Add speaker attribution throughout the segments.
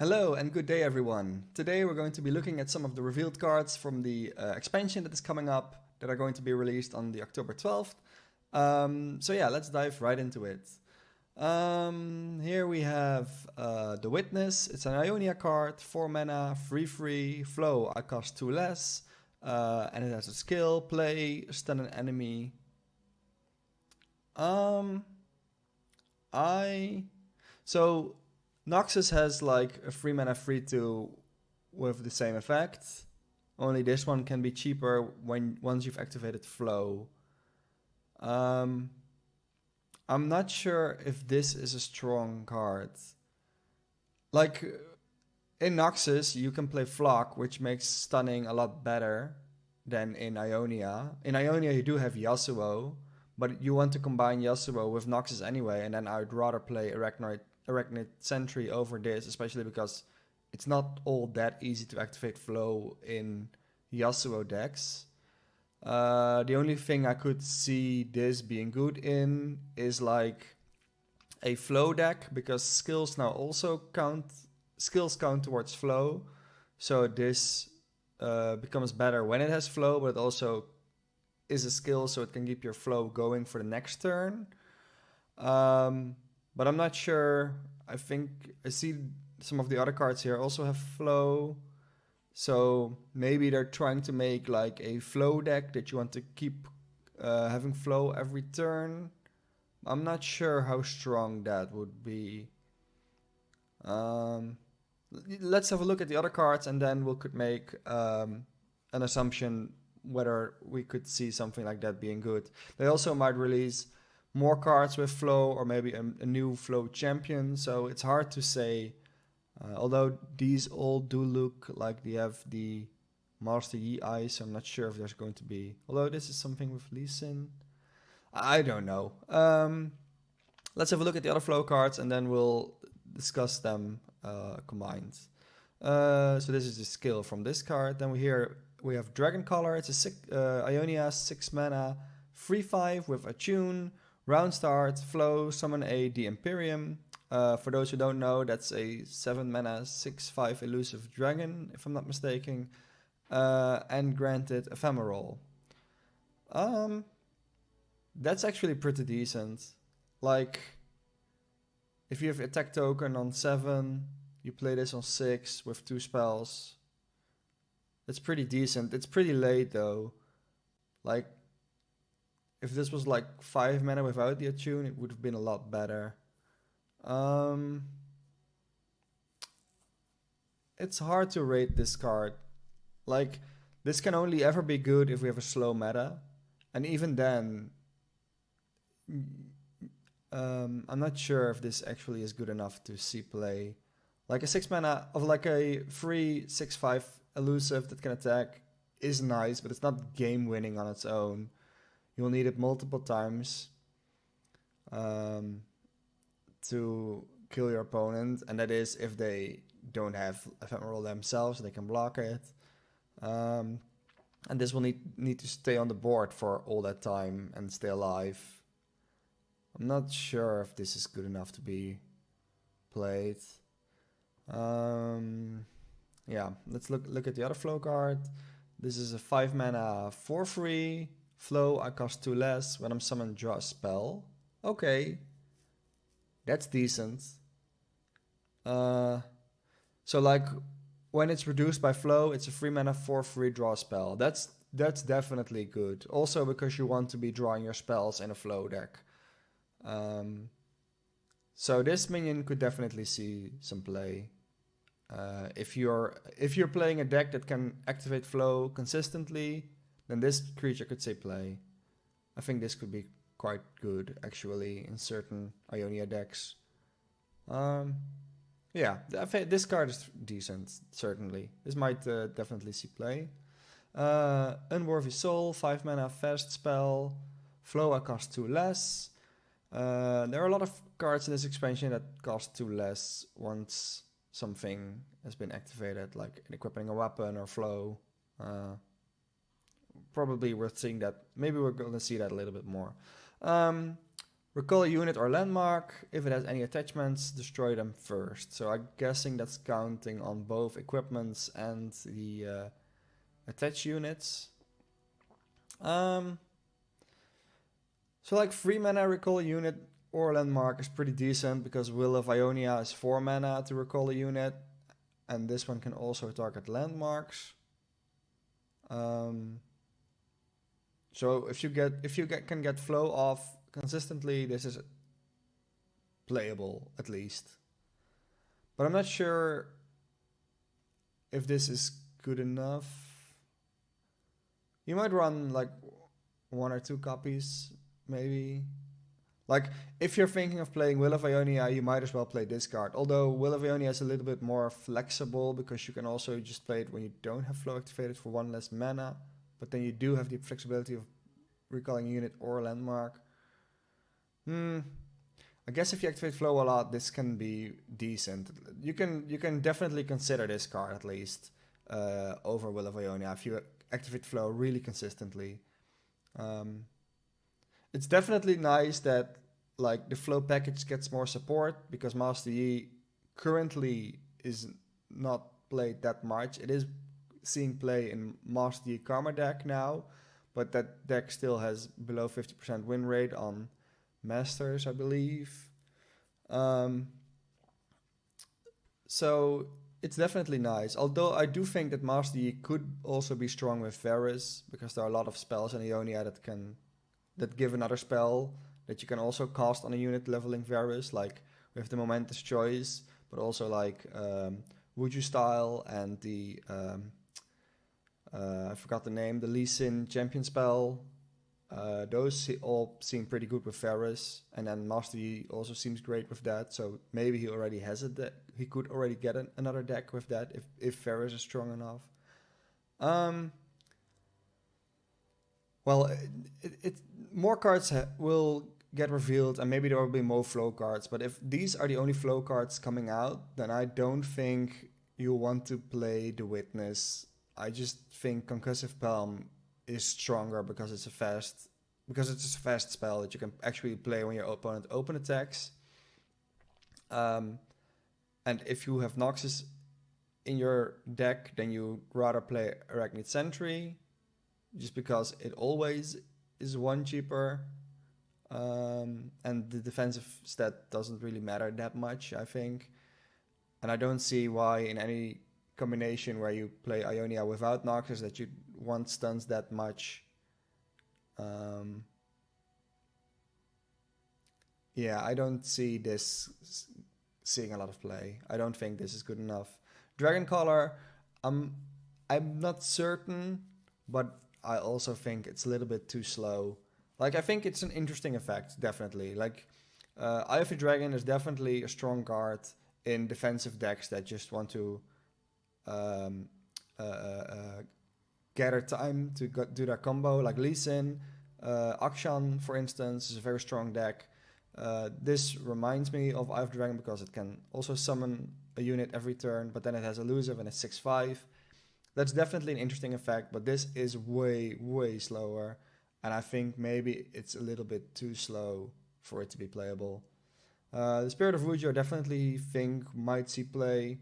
Speaker 1: Hello and good day everyone. Today we're going to be looking at some of the revealed cards from the expansion that is coming up that are going to be released on the October 12th. So yeah, let's dive right into it. Here we have the Witness. It's an Ionia card, 4 mana, free, flow, I cost 2 less, and it has a skill, play, stun an enemy. So Noxus has like a 3 mana free 2 with the same effect. Only this one can be cheaper once you've activated flow. I'm not sure if this is a strong card. Like in Noxus, you can play Flock, which makes stunning a lot better than in Ionia. In Ionia, you do have Yasuo, but you want to combine Yasuo with Noxus anyway, and then I'd rather play Arachnid Sentry over this, especially because it's not all that easy to activate flow in Yasuo decks. The only thing I could see this being good in is like a flow deck, because skills now also count towards flow, so this becomes better when it has flow, but it also is a skill, so it can keep your flow going for the next turn. But I'm not sure. I think I see some of the other cards here also have flow, so maybe they're trying to make like a flow deck that you want to keep having flow every turn. I'm not sure how strong that would be. Let's have a look at the other cards, and then we could make an assumption whether we could see something like that being good. They also might release more cards with flow, or maybe a new flow champion, so it's hard to say. Although these all do look like they have the Master Yi eyes, so I'm not sure if there's going to be... Although this is something with Lee Sin. I don't know. Let's have a look at the other flow cards, and then we'll discuss them combined. So this is the skill from this card. Then we have Dragon Color. It's a Ionia 6 mana, 3/5 with Attune, round start, flow, summon the Imperium. For those who don't know, that's a 7 mana 6/5 elusive dragon, if I'm not mistaken, and granted ephemeral. That's actually pretty decent. Like, if you have attack token on 7, you play this on 6 with 2 spells. It's pretty decent. It's pretty late though. Like, if this was like 5 mana without the attune, it would have been a lot better. It's hard to rate this card. Like, this can only ever be good if we have a slow meta, and even then, I'm not sure if this actually is good enough to see play. Like a 6 mana of like a free 6/5 elusive that can attack is nice, but it's not game winning on its own. You'll need it multiple times to kill your opponent, and that is if they don't have ephemeral themselves, they can block it. And this will need to stay on the board for all that time and stay alive. I'm not sure if this is good enough to be played. Yeah, let's look at the other flow card. This is a 5 mana 4/3 flow. I cost 2 less. When I'm summoned, draw a spell. Okay, that's decent. So like when it's reduced by flow, it's a 3 mana 4/3 draw spell. That's definitely good. Also because you want to be drawing your spells in a flow deck. So this minion could definitely see some play. If you're playing a deck that can activate flow consistently, then this creature could see play. I think this could be quite good actually in certain Ionia decks. Yeah, this card is decent, certainly. This might definitely see play. Unworthy Soul, 5 mana fast spell. Flow, I cost 2 less. There are a lot of cards in this expansion that cost 2 less once something has been activated, like equipping a weapon or flow. Probably worth seeing that. Maybe we're going to see that a little bit more. Recall a unit or landmark. If it has any attachments, destroy them first. So I'm guessing that's counting on both equipments and the attached units. So like 3 mana recall a unit or landmark is pretty decent because Will of Ionia is 4 mana to recall a unit, and this one can also target landmarks. So if you can get flow off consistently, this is playable at least. But I'm not sure if this is good enough. You might run like 1 or 2 copies, maybe. Like, if you're thinking of playing Will of Ionia, you might as well play this card. Although Will of Ionia is a little bit more flexible because you can also just play it when you don't have flow activated for 1 less mana. But then you do have the flexibility of recalling a unit or a landmark. I guess if you activate flow a lot, this can be decent. You can definitely consider this card at least over Will of Ionia if you activate flow really consistently. It's definitely nice that like the flow package gets more support because Master Yi currently is not played that much. It is seeing play in Master Yi Karma deck now, but that deck still has below 50% win rate on Masters, I believe. So it's definitely nice. Although I do think that Master Yi could also be strong with Varus because there are a lot of spells in Ionia that give another spell that you can also cast on a unit leveling Varus, like with the Momentous Choice, but also like Wuju Style and the I forgot the name, the Lee Sin Champion spell. Those all seem pretty good with Varus, and then Master Yi also seems great with that. So maybe he already has a deck. He could already get another deck with that if Varus is strong enough. Well, more cards will get revealed, and maybe there will be more flow cards. But if these are the only flow cards coming out, then I don't think you want to play the Witness. I just think Concussive Palm is stronger because it's a fast spell that you can actually play when your opponent open attacks. And if you have Noxus in your deck, then you rather play Arachnid Sentry, just because it always is 1 cheaper. And the defensive stat doesn't really matter that much, I think. And I don't see why in any combination where you play Ionia without Noxus that you want stuns that much. Yeah, I don't see this seeing a lot of play. I don't think this is good enough. Dragon Collar, I'm not certain, but I also think it's a little bit too slow. Like, I think it's an interesting effect, definitely. Like, Eye of the Dragon is definitely a strong card in defensive decks that just want to gather time to do their combo. Like Lee Sin, Akshan, for instance, is a very strong deck. This reminds me of Eye of the Dragon because it can also summon a unit every turn, but then it has elusive and it's 6/5. That's definitely an interesting effect, but this is way, way slower. And I think maybe it's a little bit too slow for it to be playable. The Spirit of Wuju I definitely think might see play.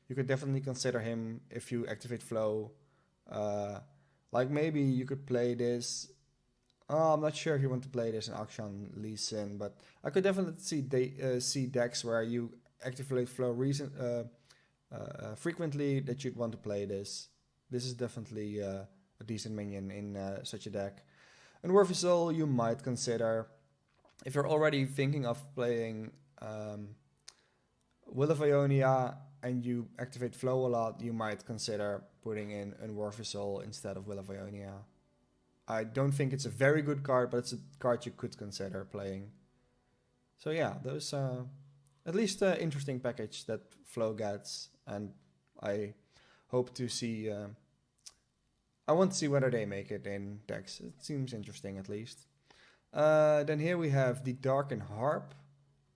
Speaker 1: You could definitely consider him if you activate flow. Like maybe you could play this. I'm not sure if you want to play this in Akshan Lee Sin, but I could definitely see decks where you activate flow frequently that you'd want to play this. This is definitely a decent minion in such a deck. And Warfisol you might consider. If you're already thinking of playing Will of Ionia and you activate flow a lot, you might consider putting in Warfisol instead of Will of Ionia. I don't think it's a very good card, but it's a card you could consider playing. So yeah, those at least an interesting package that flow gets, and I hope to see. I want to see whether they make it in decks. It seems interesting at least. Then here we have the Darken Harp.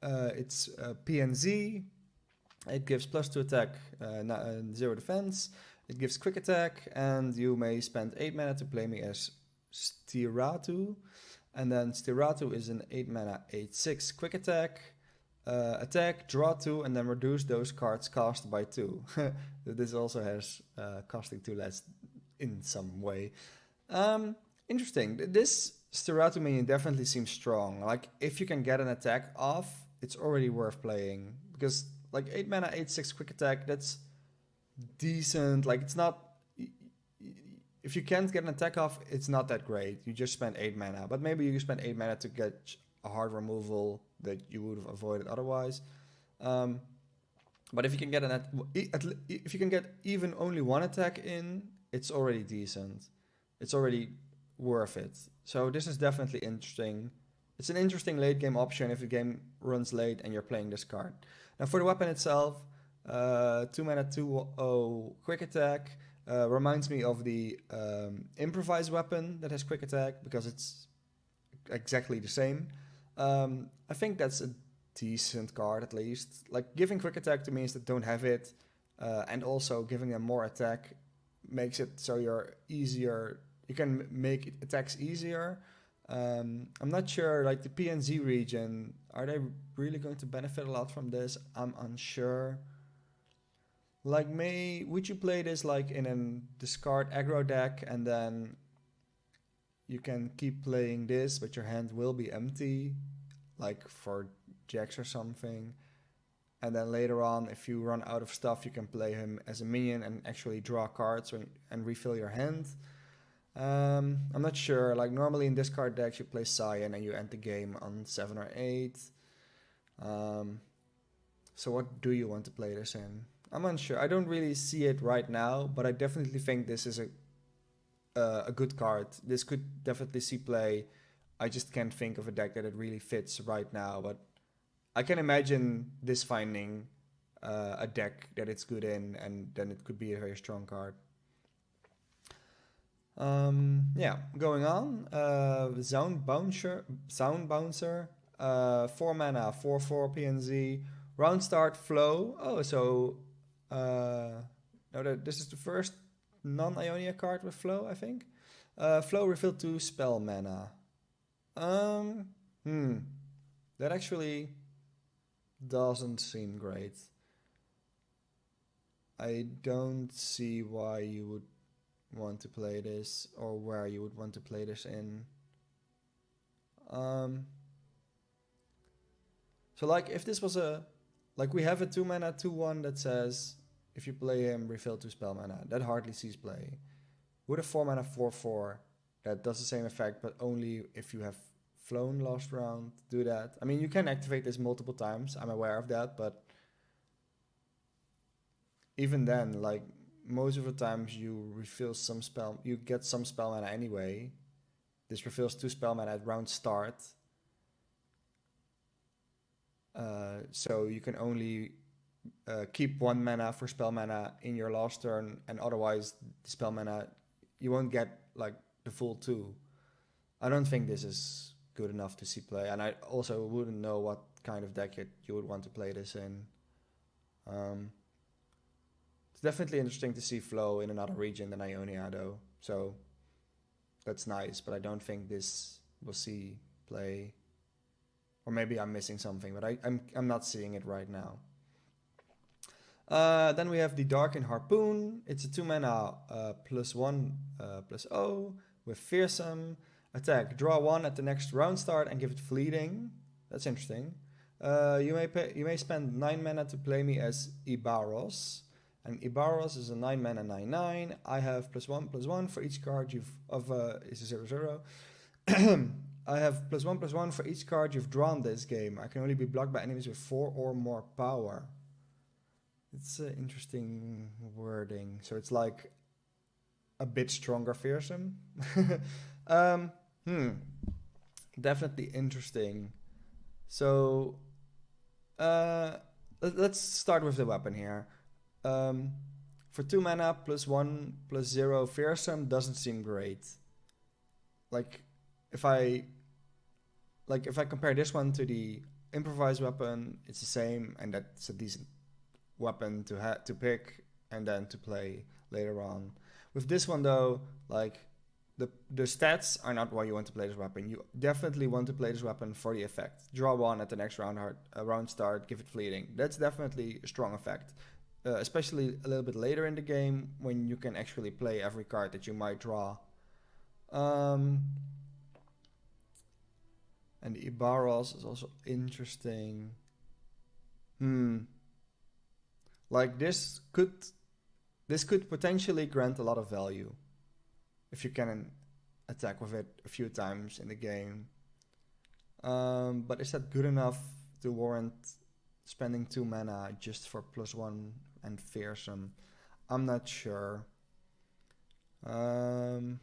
Speaker 1: It's PNZ. It gives +2 attack, 0 defense. It gives quick attack, and you may spend 8 mana to play me as Stiratu. And then Steratu is an 8 mana 8/6 quick attack. Attack, draw 2, and then reduce those cards cast by 2. This also has casting 2 less in some way. Interesting. This Steratu minion definitely seems strong. Like, if you can get an attack off, it's already worth playing. Because, like, 8 mana 8/6 quick attack, that's decent. Like, it's not... If you can't get an attack off, it's not that great. You just spend 8 mana. But maybe you spend 8 mana to get a hard removal that you would have avoided otherwise. But if you can get if you can get even only one attack in, it's already decent. It's already worth it. So this is definitely interesting. It's an interesting late game option if the game runs late and you're playing this card. Now for the weapon itself, 2 mana 2/0 quick attack. Reminds me of the improvised weapon that has quick attack because it's exactly the same. I think that's a decent card at least. Like, giving quick attack to minions that don't have it, and also giving them more attack makes it so you're easier. You can make attacks easier. I'm not sure, like the PNZ region, are they really going to benefit a lot from this? I'm unsure. Like, would you play this like in a discard aggro deck and then you can keep playing this, but your hand will be empty, like for Jax or something. And then later on, if you run out of stuff, you can play him as a minion and actually draw cards and refill your hand. I'm not sure. Like, normally in discard decks, you play Cyan and you end the game on 7 or 8. So what do you want to play this in? I'm unsure. I don't really see it right now, but I definitely think this is a good card. This could definitely see play. I just can't think of a deck that it really fits right now, but I can imagine this finding a deck that it's good in, and then it could be a very strong card. Yeah, going on. Sound Bouncer, 4 mana, 4/4 PNZ. Round start, flow. Oh, so no, this is the first non-Ionia card with flow, I think. Flow, refill 2 spell mana. That actually doesn't seem great. I don't see why you would want to play this, or where you would want to play this in. So like, if this was we have a 2 mana 2/1 that says if you play him, refill 2 spell mana. That hardly sees play. With a 4 mana 4/4 that does the same effect, but only if you have flown last round, do that. I mean, you can activate this multiple times, I'm aware of that, but even then, like, most of the times you refill you get some spell mana anyway. This refills 2 spell mana at round start. So you can only keep 1 mana for spell mana in your last turn, and otherwise the spell mana, you won't get like the full 2. I don't think this is good enough to see play, and I also wouldn't know what kind of deck you would want to play this in. It's definitely interesting to see flow in another region than Ionia though, so that's nice, but I don't think this will see play. Or maybe I'm missing something, but I'm not seeing it right now. Then we have the Darkened Harpoon. It's a 2 mana +1/+0 with Fearsome. Attack, draw 1 at the next round start and give it fleeting. That's interesting. You may spend 9 mana to play me as Ibaros. And Ibaros is a 9 mana 9/9. I have +1/+1 for each card is a 0/0. I have +1/+1 for each card you've drawn this game. I can only be blocked by enemies with 4 or more power. It's interesting wording. So it's like a bit stronger Fearsome. Definitely interesting. So let's start with the weapon here. For 2 mana +1/+0 Fearsome doesn't seem great. If I compare this one to the improvised weapon, it's the same, and that's a decent weapon to pick and then to play later on. With this one though, like, the stats are not why you want to play this weapon. You definitely want to play this weapon for the effect. Draw one at the next round start, give it fleeting. That's definitely a strong effect. Especially a little bit later in the game when you can actually play every card that you might draw. And the Ibaros is also interesting. Like this could potentially grant a lot of value if you can attack with it a few times in the game. But is that good enough to warrant spending 2 mana just for +1 and fearsome? I'm not sure. Hard.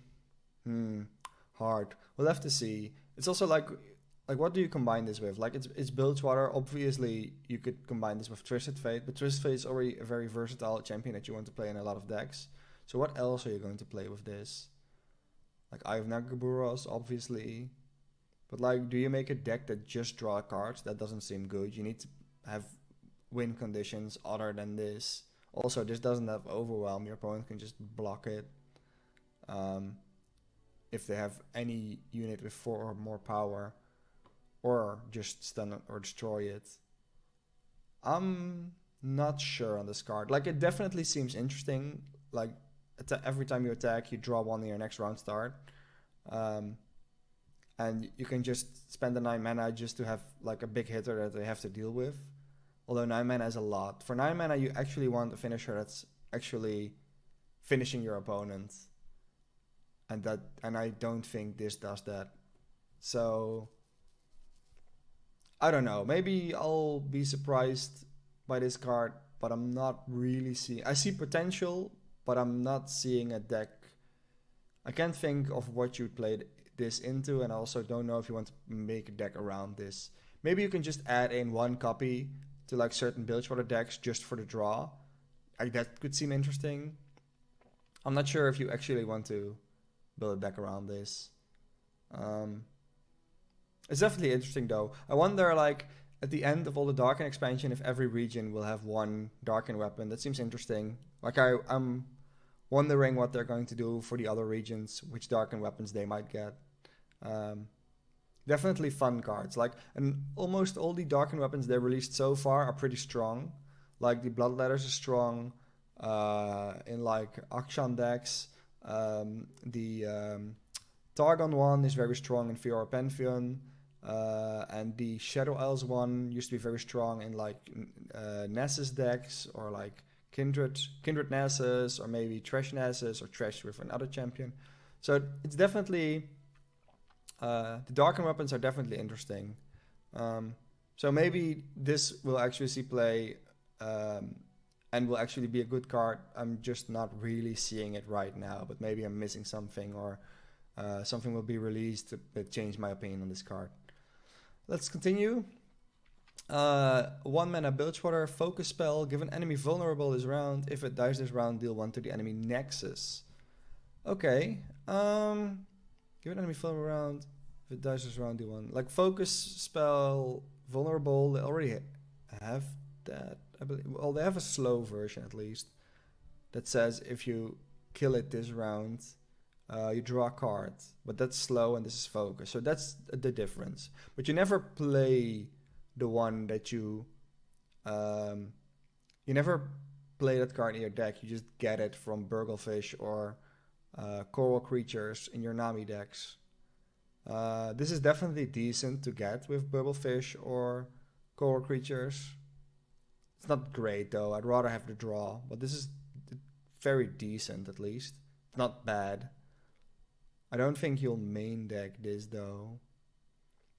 Speaker 1: We'll have to see. It's also like what do you combine this with? Like it's Bilgewater. Obviously, you could combine this with Twisted Fate, but Twisted Fate is already a very versatile champion that you want to play in a lot of decks. So what else are you going to play with this? Like I have Nagaburos, obviously. But like, do you make a deck that just draw cards? That doesn't seem good. You need to have win conditions other than this. Also, this doesn't have Overwhelm. Your opponent can just block it. If they have any unit with 4 or more power. Or just stun it or destroy it. I'm not sure on this card. Like, it definitely seems interesting. Like, every time you attack, you draw 1 in your next round start. And you can just spend the 9 mana just to have like a big hitter that they have to deal with. Although 9 mana is a lot. For 9 mana, you actually want a finisher that's actually finishing your opponent. And I don't think this does that. So I don't know. Maybe I'll be surprised by this card, but I'm not really seeing. I see potential, but I'm not seeing a deck. I can't think of what you'd play this into, and I also don't know if you want to make a deck around this. Maybe you can just add in 1 copy to like certain Bilgewater decks just for the draw. Like that could seem interesting. I'm not sure if you actually want to build a deck around this. It's definitely interesting though. I wonder, like, at the end of all the Darken expansion, if every region will have 1 Darken weapon. That seems interesting. Like, I'm wondering what they're going to do for the other regions, which Darken weapons they might get. Definitely fun cards. Like, and almost all the Darken weapons they released so far are pretty strong. Like, the Bloodletters are strong in, like, Akshan decks. The Targon one is very strong in Fiora Pantheon. And the Shadow Isles one used to be very strong in like Nessus decks or like Kindred Nessus or maybe Trash Nessus or Trash with another champion. So it's definitely the Darken weapons are definitely interesting. So maybe this will actually see play and will actually be a good card. I'm just not really seeing it right now, but maybe I'm missing something or something will be released that change my opinion on this card. Let's continue. 1 mana Bilgewater, focus spell. Give an enemy vulnerable this round. If it dies this round, deal 1 to the enemy nexus. Okay. Give an enemy vulnerable round. If it dies this round, deal 1. Like focus spell, vulnerable. They already have that, I believe. Well, they have a slow version at least that says if you kill it this round, you draw a card, but that's slow and this is focus. So that's the difference. But you never play the one that you never play that card in your deck. You just get it from Burglefish or Coral Creatures in your Nami decks. This is definitely decent to get with Burglefish or Coral Creatures. It's not great though. I'd rather have the draw, but this is very decent at least. It's not bad. I don't think you'll main deck this though.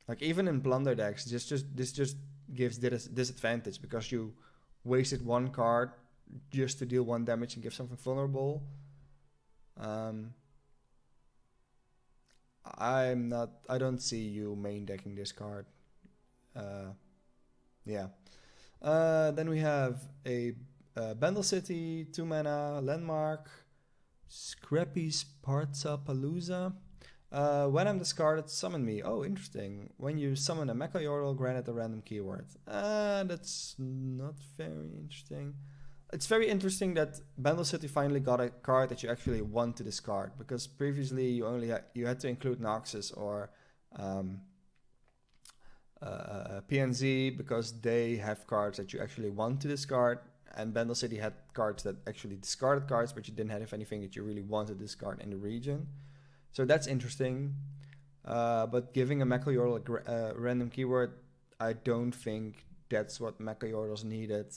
Speaker 1: Like even in Plunder decks, this just gives disadvantage because you wasted 1 card just to deal 1 damage and give something vulnerable. I don't see you main decking this card. Yeah. Then we have a Bendel City, 2 mana, landmark. Scrappy Spartapalooza. When I'm discarded, summon me. Oh, interesting. When you summon a Mecha Yordle, grant it a random keyword. That's not very interesting. It's very interesting that Bandle City finally got a card that you actually want to discard, because previously you only you had to include Noxus or um, PNZ because they have cards that you actually want to discard, and Bandle City had cards that actually discarded cards, but you didn't have anything that you really want to discard in the region. So that's interesting. But giving a Mecha Yordle a random keyword, I don't think that's what Mecha Yordles needed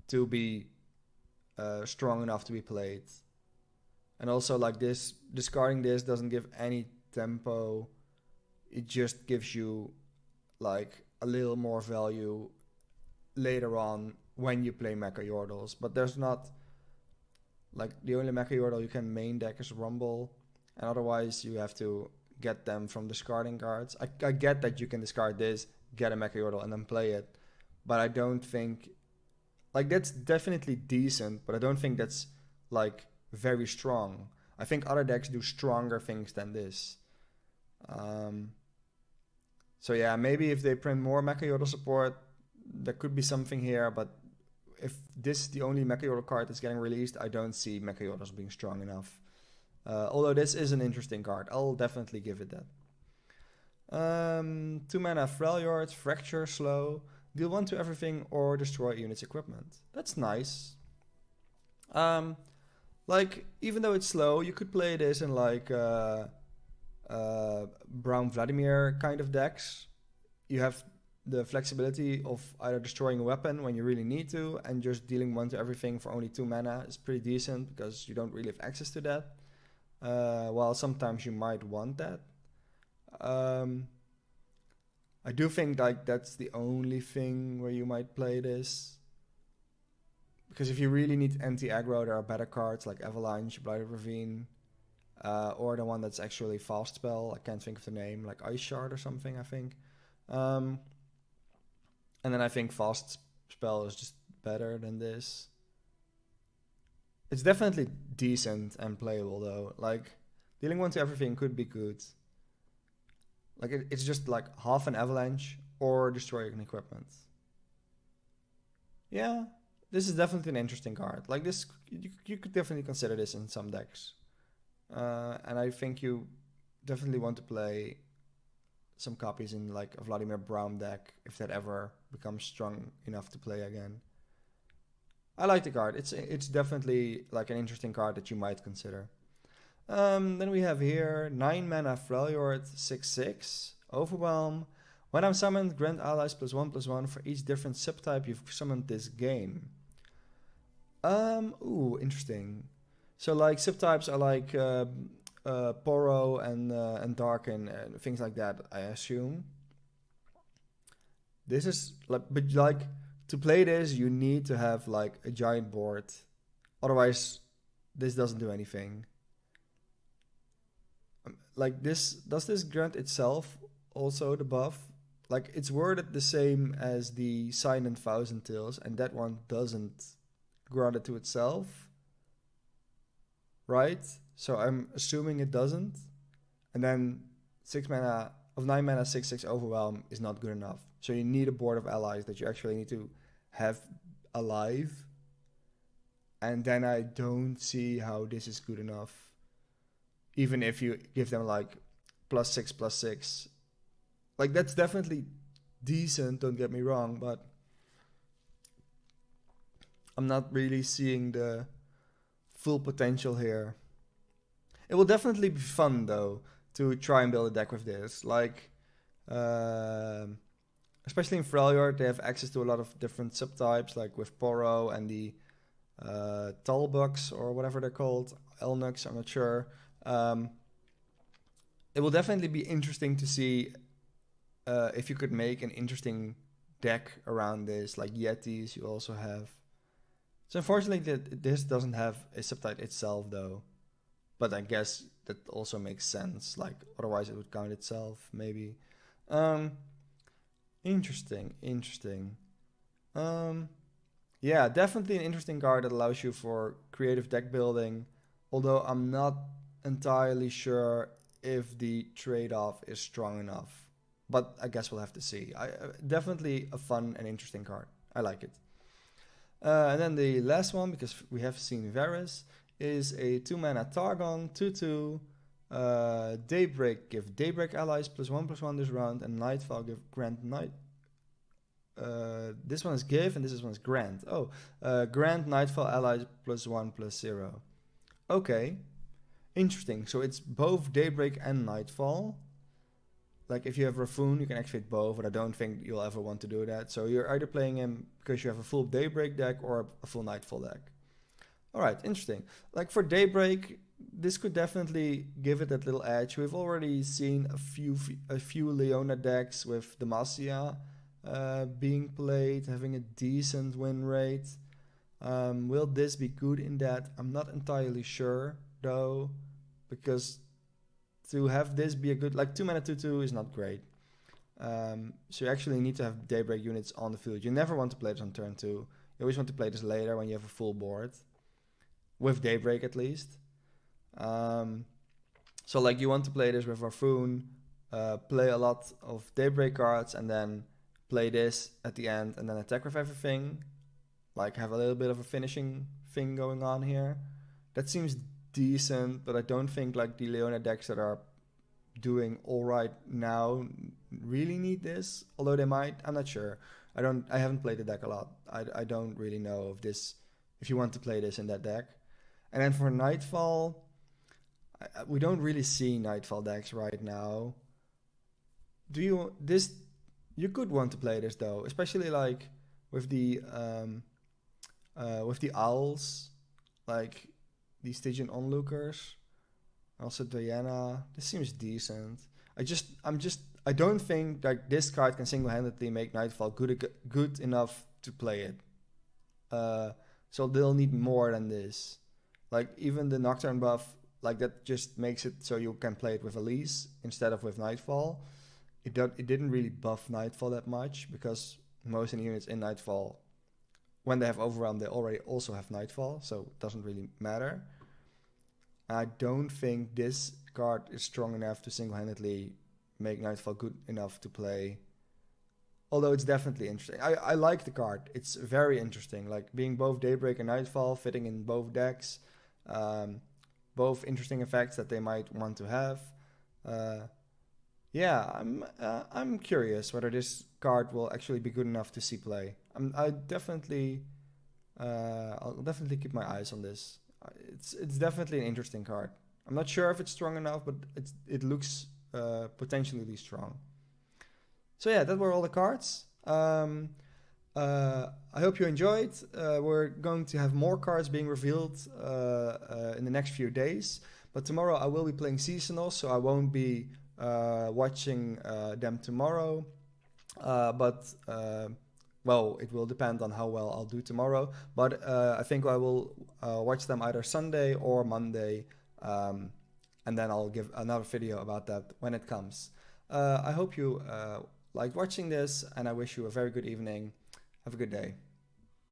Speaker 1: to be strong enough to be played. And also, like, this, discarding this doesn't give any tempo. It just gives you like a little more value later on when you play Mecha Yordles. But there's not, like, the only Mecha Yordle you can main deck is Rumble, and otherwise you have to get them from discarding cards. I get that you can discard this, get a Mecha Yordle, and then play it, but I don't think, like, that's definitely decent, but I don't think that's like very strong. I think other decks do stronger things than this. So yeah, maybe if they print more Mecha Yordle support, there could be something here, but if this is the only Mecha Yordle card that's getting released, I don't see Mecha Yordles being strong enough. Although this is an interesting card, I'll definitely give it that. 2 mana Freljord, Fracture, slow, deal 1 to everything or destroy unit's equipment. That's nice. Like, even though it's slow, you could play this in like Brown Vladimir kind of decks. You have the flexibility of either destroying a weapon when you really need to, and just dealing 1 to everything for only 2 mana is pretty decent because you don't really have access to that. While sometimes you might want that. I do think like that's the only thing where you might play this. Because if you really need anti-aggro, there are better cards like Avalanche, Blighted Ravine, or the one that's actually fast spell. I can't think of the name, like Ice Shard or something, I think. And then I think fast spell is just better than this. It's definitely decent and playable though. Like, dealing 1 to everything could be good. Like, it's just like half an Avalanche or destroying an equipment. Yeah, this is definitely an interesting card. Like, this, you could definitely consider this in some decks. And I think you definitely want to play some copies in like a Vladimir Brown deck if that ever becomes strong enough to play again. I like the card. It's definitely like an interesting card that you might consider. Then we have here 9 mana Freljord, 6/6, Overwhelm. When I'm summoned, grant allies +1/+1 for each different subtype you've summoned this game. Ooh, interesting. So like subtypes are like Poro and Darken and things like that, I assume. This is like, but like, to play this, you need to have like a giant board. Otherwise, this doesn't do anything. Like, this, does this grant itself also the buff? Like, it's worded the same as the Silent Thousand Tales, and that one doesn't grant it to itself, right? So I'm assuming it doesn't. And then 6 mana of 9 mana 6/6 Overwhelm is not good enough. So you need a board of allies that you actually need to have alive. And then I don't see how this is good enough. Even if you give them like +6/+6. Like, that's definitely decent, don't get me wrong, but I'm not really seeing the full potential here. It will definitely be fun though to try and build a deck with this. Like, especially in Freljord, they have access to a lot of different subtypes, like with Poro and the Talbuks or whatever they're called, Elnuks, I'm not sure. It will definitely be interesting to see if you could make an interesting deck around this, like Yetis you also have. So unfortunately, this doesn't have a subtype itself though, but I guess that also makes sense. Like, otherwise it would count itself, maybe. Interesting. Yeah, definitely an interesting card that allows you for creative deck building, although I'm not entirely sure if the trade-off is strong enough. But I guess we'll have to see. Definitely a fun and interesting card. I like it. And then the last one, because we have seen Varus, is a 2-mana Targon, 2/2. Daybreak, give Daybreak allies +1/+1 this round, and Nightfall give grant night. This one is give, and this one is grant. Oh, grant Nightfall allies +1/+0. Okay, interesting. So it's both Daybreak and Nightfall. Like if you have Rafoon, you can activate both, but I don't think you'll ever want to do that. So you're either playing him because you have a full Daybreak deck or a full Nightfall deck. All right, interesting. Like for Daybreak, this could definitely give it that little edge. We've already seen a few Leona decks with Demacia being played, having a decent win rate. Will this be good in that? I'm not entirely sure though, because to have this be a good, like 2-mana 2/2 is not great. So you actually need to have Daybreak units on the field. You never want to play this on turn 2. You always want to play this later when you have a full board. With Daybreak at least. So like you want to play this with Rafoon, play a lot of Daybreak cards, and then play this at the end, and then attack with everything. Like have a little bit of a finishing thing going on here. That seems decent, but I don't think like the Leona decks that are doing all right now really need this. Although they might, I'm not sure. I haven't played the deck a lot. I don't really know if you want to play this in that deck. And then for Nightfall, we don't really see Nightfall decks right now. You could want to play this though, especially like with the owls, like the Stygian Onlookers, also Diana. This seems decent. I don't think like this card can single-handedly make Nightfall good enough to play it. So they'll need more than this. Like even the Nocturne buff, like that just makes it so you can play it with Elise instead of with Nightfall. It didn't really buff Nightfall that much because most of the units in Nightfall, when they have Overwhelm, they already also have Nightfall, so it doesn't really matter. I don't think this card is strong enough to single-handedly make Nightfall good enough to play. Although it's definitely interesting. I like the card. It's very interesting. Like being both Daybreak and Nightfall, fitting in both decks. Both interesting effects that they might want to have. I'm curious whether this card will actually be good enough to see play. I'll definitely keep my eyes on this. It's definitely an interesting card. I'm not sure if it's strong enough, but it looks potentially strong. So yeah, that were all the cards. I hope you enjoyed. We're going to have more cards being revealed in the next few days. But tomorrow I will be playing seasonals, so I won't be watching them tomorrow. Well, it will depend on how well I'll do tomorrow. But I think I will watch them either Sunday or Monday. And then I'll give another video about that when it comes. I hope you liked watching this, and I wish you a very good evening. Have a good day.